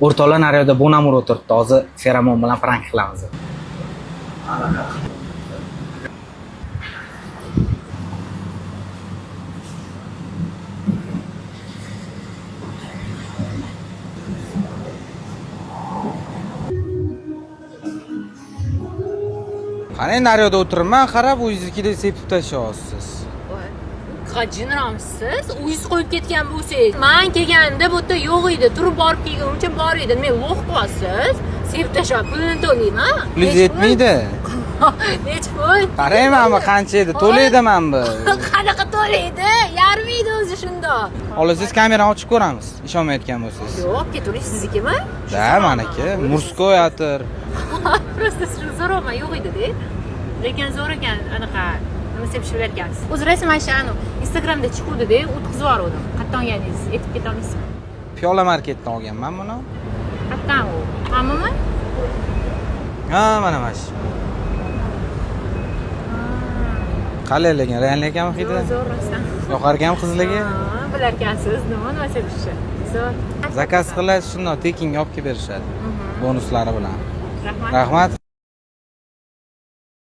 O'rtoqlar naryoqda Bonamur o'tiribdi. Hozir feromon bilan prank qilamiz. Qani naryoqda o'tiribman, qarab o'zingizga sepib tashlayapsiz. Qajinramsiz? Uysiz qo'yib ketgan bo'lsangiz, men kelganda bu yerda yo'q edi, turib borib kelguncha bor edi. Men lo'q qolsiz, sepib tashlab pulini to'layman. Pulingiz yetmaydi. Necha pul? Qarayman bu qancha edi, to'laydiman bu. Qanaqa to'laydi? Yarmaydi o'zi shundoq. Hozir kamerani ochib ko'ramiz, ishonmayotgan bo'lsangiz. Yo'q, ketaver siznikimi? Da, meniki. Murskoy atir. Просто zo'raman yo'q edi-da. Lekin zo'r ekan, anaqa nima sepib yuborgansiz. O'zi rasm ayshani Instagramda chiquvdi-da, o'tkazib yubordim. Qayerdan olganingiz aytib keta olasizmi? Piyola marketdan olganman buni. Qayerdan u? Hammami? Ha, mana shu. Qalay lekin, realniy ekanmi hidi? Zo'r rasm. Yoqargan qizligi? Bilarkansiz, nima sepishni. Zo'r. Zakaz qilasiz, shundoq tekinga olib kelib berishadi. Bonuslari bilan. Rahmat. Rahmat.